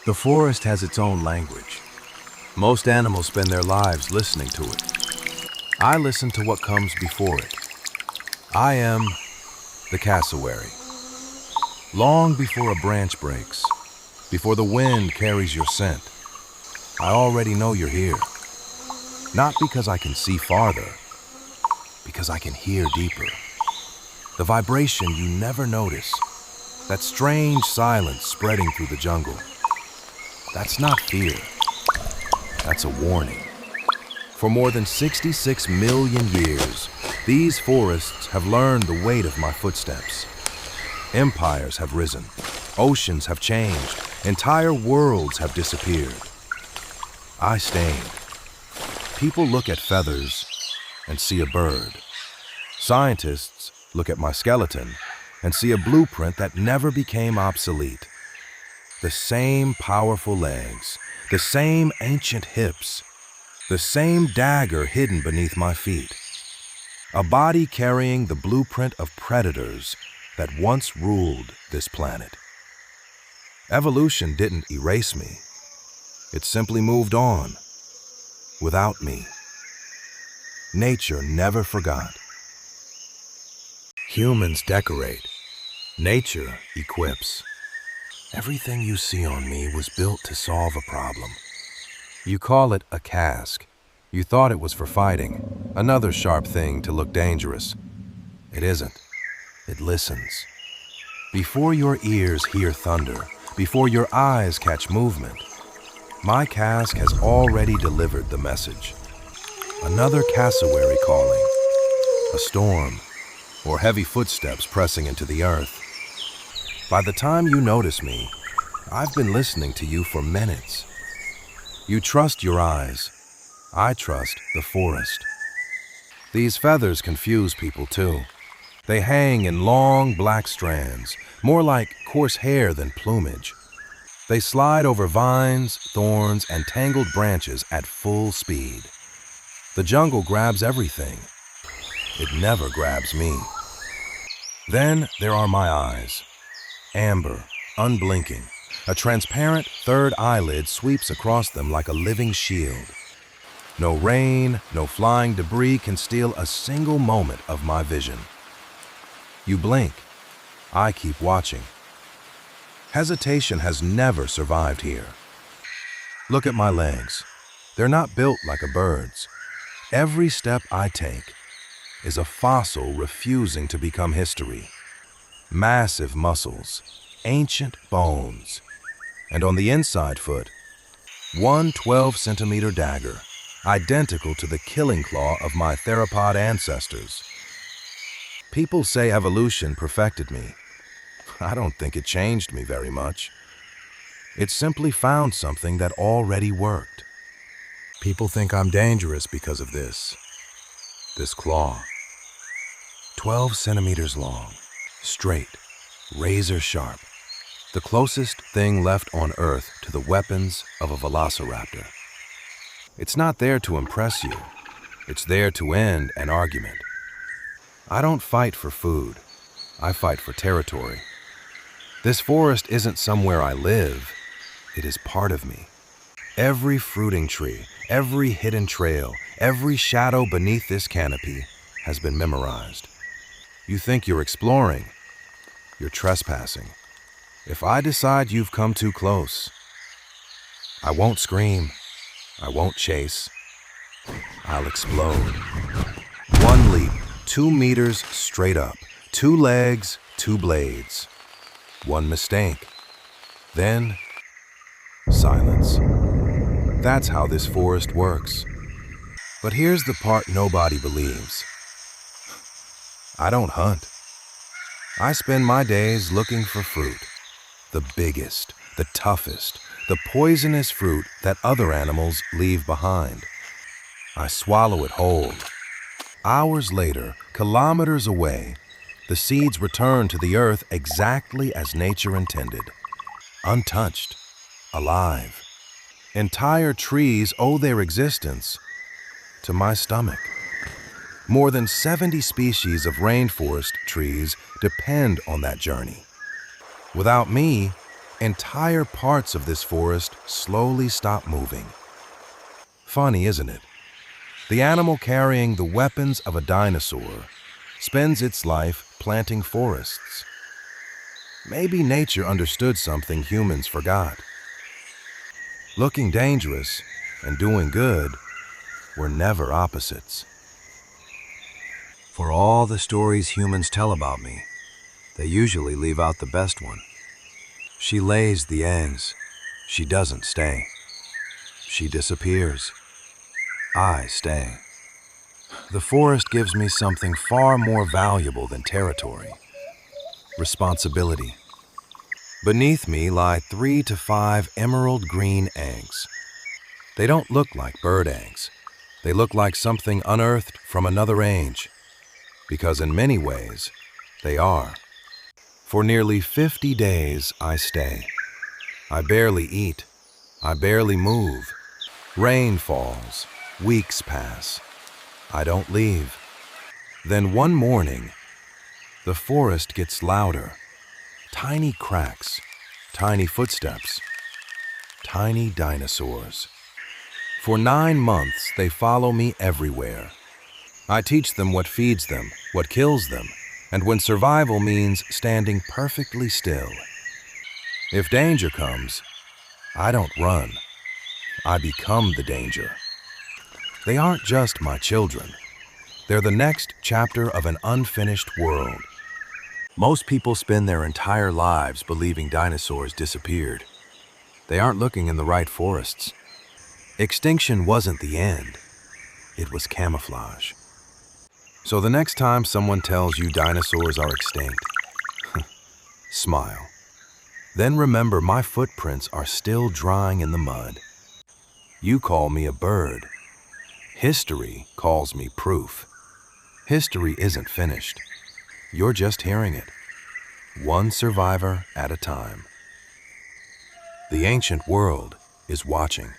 The forest has its own language. Most animals spend their lives listening to it. I listen to what comes before it. I am the cassowary. Long before a branch breaks, before the wind carries your scent, I already know you're here. Not because I can see farther, because I can hear deeper. The vibration you never notice, that strange silence spreading through the jungle. That's not fear. That's a warning. For more than 66 million years, these forests have learned the weight of my footsteps. Empires have risen. Oceans have changed. Entire worlds have disappeared. I stained. People look at feathers and see a bird. Scientists look at my skeleton and see a blueprint that never became obsolete. The same powerful legs, the same ancient hips, the same dagger hidden beneath my feet. A body carrying the blueprint of predators that once ruled this planet. Evolution didn't erase me. It simply moved on, without me. Nature never forgot. Humans decorate. Nature equips. Everything you see on me was built to solve a problem. You call it a casque. You thought it was for fighting, another sharp thing to look dangerous. It isn't. It listens. Before your ears hear thunder, before your eyes catch movement, my casque has already delivered the message. Another cassowary calling, a storm, or heavy footsteps pressing into the earth. By the time you notice me, I've been listening to you for minutes. You trust your eyes. I trust the forest. These feathers confuse people too. They hang in long black strands, more like coarse hair than plumage. They slide over vines, thorns, and tangled branches at full speed. The jungle grabs everything. It never grabs me. Then there are my eyes. Amber, unblinking. A transparent third eyelid sweeps across them like a living shield. No rain, no flying debris can steal a single moment of my vision. You blink. I keep watching. Hesitation has never survived here. Look at my legs. They're not built like a bird's. Every step I take is a fossil refusing to become history. Massive muscles, ancient bones, and on the inside foot, one 12-centimeter dagger, identical to the killing claw of my theropod ancestors. People say evolution perfected me. I don't think it changed me very much. It simply found something that already worked. People think I'm dangerous because of this claw. 12 centimeters long. Straight, razor sharp, the closest thing left on Earth to the weapons of a velociraptor. It's not there to impress you. It's there to end an argument. I don't fight for food. I fight for territory. This forest isn't somewhere I live. It is part of me. Every fruiting tree, every hidden trail, every shadow beneath this canopy has been memorized. You think you're exploring. You're trespassing. If I decide you've come too close, I won't scream. I won't chase. I'll explode. One leap, 2 meters straight up. 2 legs, 2 blades. One mistake. Then, silence. That's how this forest works. But here's the part nobody believes. I don't hunt. I spend my days looking for fruit. The biggest, the toughest, the poisonous fruit that other animals leave behind. I swallow it whole. Hours later, kilometers away, the seeds return to the earth exactly as nature intended. Untouched, alive. Entire trees owe their existence to my stomach. More than 70 species of rainforest trees depend on that journey. Without me, Entire parts of this forest slowly stop moving. Funny, isn't it? The animal carrying the weapons of a dinosaur spends its life planting forests. Maybe nature understood something humans forgot. Looking dangerous and doing good were never opposites. For all the stories humans tell about me, they usually leave out the best one. She lays the eggs. She doesn't stay. She disappears. I stay. The forest gives me something far more valuable than territory: responsibility. Beneath me lie 3 to 5 emerald green eggs. They don't look like bird eggs. They look like something unearthed from another age, because in many ways, they are. For nearly 50 days, I stay. I barely eat. I barely move. Rain falls. Weeks pass. I don't leave. Then one morning, the forest gets louder. Tiny cracks, tiny footsteps, tiny dinosaurs. For 9 months, they follow me everywhere. I teach them what feeds them, what kills them, and when survival means standing perfectly still. If danger comes, I don't run. I become the danger. They aren't just my children. They're the next chapter of an unfinished world. Most people spend their entire lives believing dinosaurs disappeared. They aren't looking in the right forests. Extinction wasn't the end. It was camouflage. So the next time someone tells you dinosaurs are extinct, smile. Then remember my footprints are still drying in the mud. You call me a bird. History calls me proof. History isn't finished. You're just hearing it, one survivor at a time. The ancient world is watching.